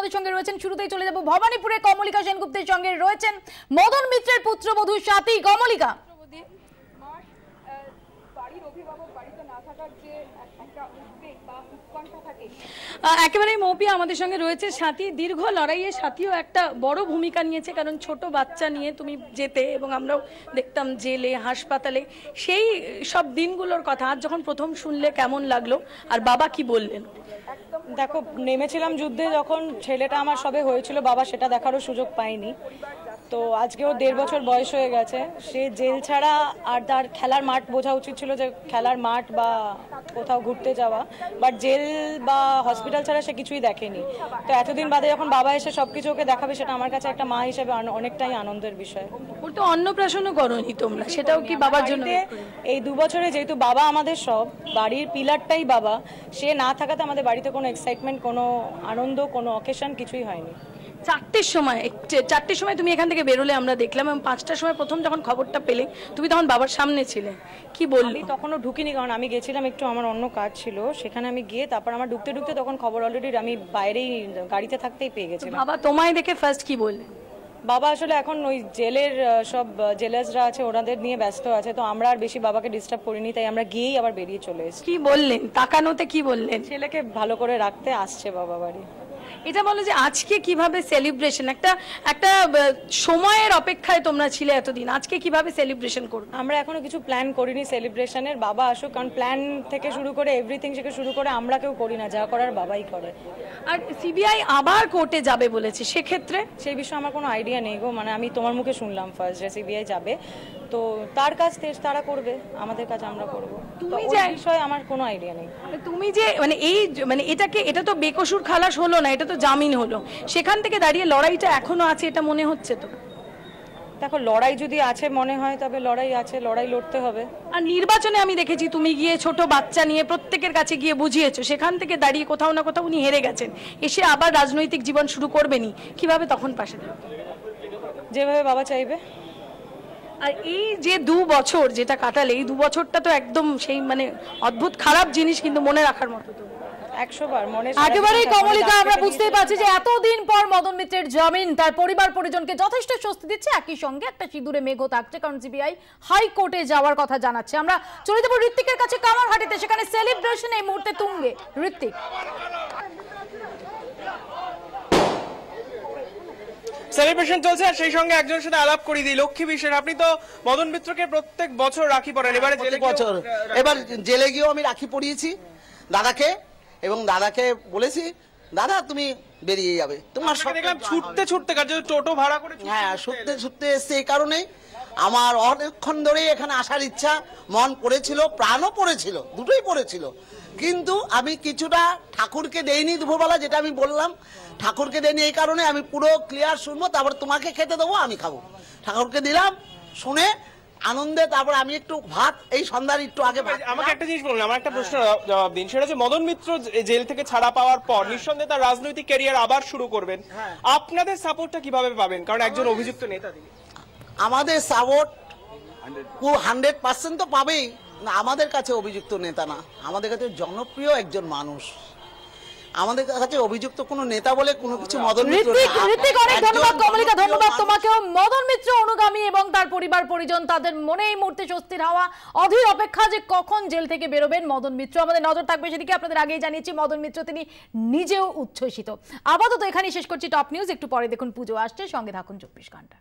আমাদের সঙ্গে রয়েছেন। শুরুতেই চলে যাব ভবানীপুরে কমলিকা সেনগুপ্তের সঙ্গে রয়েছেন মদন মিত্রের পুত্রবধূ স্বাতী। কমলিকা, একেবারেই মৌপিয়া আমাদের সঙ্গে রয়েছে স্বাতী। দীর্ঘ লড়াইয়ে স্বাতীও একটা বড় ভূমিকা নিয়েছে, কারণ ছোট বাচ্চা নিয়ে তুমি যেতে এবং আমরাও দেখতাম জেলে, হাসপাতালে, সেই সব দিনগুলোর কথা আজ যখন প্রথম শুনলে কেমন লাগলো, আর বাবা কি বললেন? দেখো, নেমেছিলাম যুদ্ধে যখন ছেলেটা আমার সবে হয়েছিল, বাবা সেটা দেখারও সুযোগ পায়নি। তো আজকেও 1.5 বছর বয়স হয়ে গেছে। সে জেল ছাড়া আর তার খেলার মাঠ বোঝা উচিত ছিল, যে খেলার মাঠ বা কোথাও ঘুরতে যাওয়া, বাট জেল বা হসপিটাল ছাড়া সে কিছুই দেখেনি। তো এতদিন বাদে যখন বাবা এসে সবকিছু ওকে দেখাবে, সেটা আমার কাছে একটা মা হিসেবে অনেকটাই আনন্দের বিষয়। ওর তো অন্নপ্রাশনও করনি তোমরা, সেটাও কি বাবার জন্য? এই 2 বছরে যেহেতু বাবা আমাদের সব, বাড়ির পিলারটাই বাবা, সে না থাকাতে আমাদের বাড়িতে কোনো এক্সাইটমেন্ট, কোনো আনন্দ, কোনো অকেশন কিছুই হয়নি। 4টের সময় তুমি এখান থেকে বেরোলে আমরা দেখলাম, এবং 5টার সময় প্রথম যখন খবরটা পেলে তুমি তখন বাবার সামনে ছিলে, কি বললি? তখনও ঢুকিনি, কারণ আমি গেছিলাম একটু, আমার অন্য কাজ ছিল সেখানে। আমি গিয়ে তারপর আমার ঢুকতে তখন খবর অলরেডি আমি বাইরেই গাড়িতে থাকতেই পেয়ে গেছিলাম। বাবা তোমায় দেখে ফার্স্ট কি বললে? বাবা আসলে এখন ওই জেলের সব জেলার্সরা আছে, ওনাদের নিয়ে ব্যস্ত আছে, তো আমরা আর বেশি বাবাকে ডিস্টার্ব করিনি, তাই আমরা গিয়েই আবার বেরিয়ে চলে এসেছি। কি বললেন তাকানোতে, কি বললেন? ছেলেকে ভালো করে রাখতে আসছে বাবা বাড়ি। এটা বলো যে আজকে কিভাবে সেলিব্রেশন, একটা সময়ের অপেক্ষায় তোমরা ছিলে এতদিন, আজকে কিভাবে সেলিব্রেশন করবে? আমরা এখনো কিছু প্ল্যান করিনি সেলিব্রেশনের, বাবা আসুক, কারণ প্ল্যান থেকে শুরু করে এভরিথিং থেকে শুরু করে আমরা কেউ করি না, যা করার বাবাই করে। আর সিবিআই আবার কোর্টে যাবে বলেছে, সেক্ষেত্রে সেই বিষয়ে আমার কোনো আইডিয়া নেই গো, মানে আমি তোমার মুখে শুনলাম ফার্স্ট যে সিবিআই যাবে, তো তার কাজ তারা করবে, আমাদের কাজ আমরা করবো। তুমি যে বিষয়ে আমার কোনো আইডিয়া নেই। তুমি যে এটা তো বেকসুর খালাস হলো না, এটা তো জামিন হলো, সেখান থেকে দাঁড়িয়ে লড়াইটা এখনো আছে, এটা মনে হচ্ছে তো? দেখো, লড়াই যদি আছে মনে হয়, তবে লড়াই আছে, লড়াই লড়তে হবে। আর নির্বাচনে আমি দেখেছি তুমি গিয়ে ছোট বাচ্চা নিয়ে প্রত্যেকের কাছে গিয়ে বুঝিয়েছো, সেখান থেকে দাঁড়িয়ে কোথাও না কোথাও উনি হেরে গেছেন, এসে আবার রাজনৈতিক জীবন শুরু করবেনি, কিভাবে তখন পাশে দেবে? যেভাবে বাবা চাইবে। আর এই যে 2 বছর যেটা কাটালে, এই 2 বছরটা তো একদম সেই অদ্ভুত খারাপ জিনিস, কিন্তু মনে রাখার মতো তো 100 বার মনে। একেবারেই কমলিকা, আমরা বুঝতেই পারছি যে এতদিন পর মদন মিত্রের জামিন তার পরিবার পরিজনকে যথেষ্ট স্বস্তি দিচ্ছে, একই সঙ্গে একটা সিঁদুরে মেঘও থাকছে, কারণ সিবিআই হাইকোর্টে যাওয়ার কথা জানাচ্ছে। আমরা চলে যাবো ঋত্বিকের কাছে কামারহাটিতে, সেখানে সেলিব্রেশন এই মুহূর্তে তুঙ্গে। ঋত্বিক, সেলিব্রেশন চলছে, আর সেই সঙ্গে একজনের সাথে আলাপ করিয়ে দিই। লক্ষ্মী বিশ্বাস, আপনি তো মদন মিত্রকে প্রত্যেক বছর রাখি পরান, এবারে এবার জেলে গিয়েও আমি রাখি পরিয়েছি দাদাকে, এবং দাদাকে বলেছি দাদা তুমি বেরিয়ে যাবে, তোমার দেখলাম ছুটতে কাজে টোটো ভাড়া করে। হ্যাঁ, ছুটতে এসছে, এই কারণেই আমার অনেকক্ষণ ধরেই এখানে আসার ইচ্ছা, মন পড়েছিল, প্রাণও পড়েছিল, দুটোই পড়েছিল, কিন্তু আমি কিছুটা ঠাকুরকে দেইনি দুপুরবেলা, যেটা আমি বললাম ঠাকুরকে দেইনি, এই কারণে আমি পুরো ক্লিয়ার শুনবো, তারপর তোমাকে খেতে দেবো, আমি খাবো। ঠাকুরকে দিলাম, শুনে আনন্দে তারপর আমি একটু ভাত, এই সন্ধ্যার একটু আগে। আমাকে একটা জিনিস বলুন, আমার একটা প্রশ্ন জবাব দিন, সেটা হচ্ছে মদন মিত্র জেল থেকে ছাড়া পাওয়ার পর নিঃসন্দেহে তার রাজনৈতিক ক্যারিয়ার আবার শুরু করবেন, আপনাদের সাপোর্টটা কিভাবে পাবেন? কারণ একজন অভিযুক্ত নেতা। আমাদের সাপোর্ট 100% তো পাবেই না, আমাদের কাছে অভিযুক্ত নেতা না, আমাদের কাছে জনপ্রিয় একজন মানুষ, আমাদের কাছে অভিযুক্ত কোনো নেতা বলে কোনো কিছু মদন মিত্র। ঋত্বিক, অনেক ধন্যবাদ কমলিকা, ধন্যবাদ তোমাকেও। মদন মিত্র অনুগামী এবং তার পরিবার পরিজন, তাদের মনে এই মুহূর্তে স্বস্তির হাওয়া, অধীর অপেক্ষা যে কখন জেল থেকে বেরোবেন মদন মিত্র। আমাদের নজর থাকবে সেদিকে। আপনাদের আগেই জানিয়েছি মদন মিত্র তিনি নিজেও উচ্ছ্বসিত। আপাতত এখানেই শেষ করছি টপ নিউজ, একটু পরে দেখুন পুজো আসছে, সঙ্গে থাকুন 24 ঘন্টা।